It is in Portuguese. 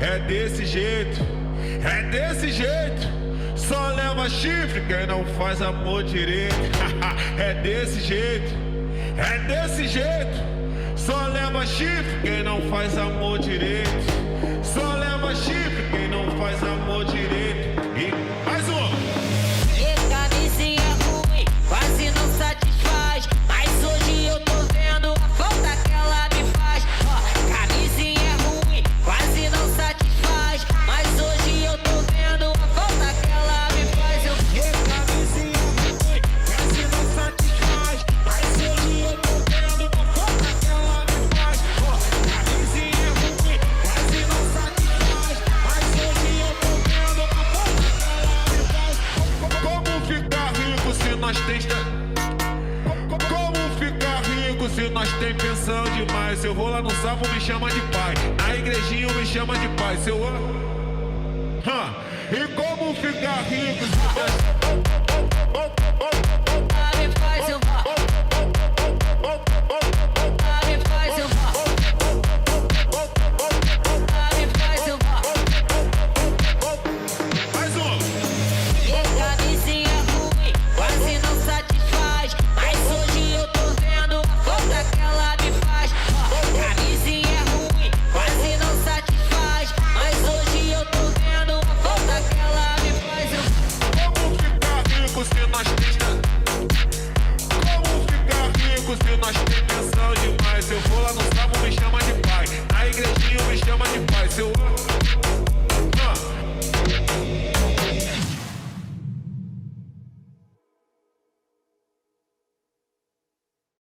É desse jeito, é desse jeito. Só leva chifre quem não faz amor direito. É desse jeito, é desse jeito. Só leva chifre quem não faz amor direito. Só leva chifre quem não faz amor direito. E mais um. E camisinha ruim, quase não satisfaz. Mas hoje eu tô vendo a falta que ela me faz. Ó, camisinha ruim, quase não satisfaz. Mas hoje eu tô vendo a falta que ela me faz. Eu Camisinha ruim, quase não satisfaz. Mas hoje eu tô vendo a falta que ela me faz. Camisinha ruim, quase não satisfaz. Mas hoje eu tô vendo a falta que ela me faz. Como ficar rico se nós tem... Como ficar rico se nós tem pensão demais? Se eu vou lá no sapo me chama de pai, na igrejinha me chama de pai. Se eu... E como ficar rico se nós... me faz eu me faz eu me faz eu Mais um. E camisinha ruim, quase não satisfaz. Mas hoje eu tô vendo a falta que ela me faz. Ó, camisinha ruim, quase não satisfaz. Mas hoje eu tô vendo a falta que ela me faz. Como ficar rico se nós tem... Como ficar rico se nós tem pensão demais? Se eu vou lá no sapo me chama de pai, na igrejinha me chama de pai. Se eu...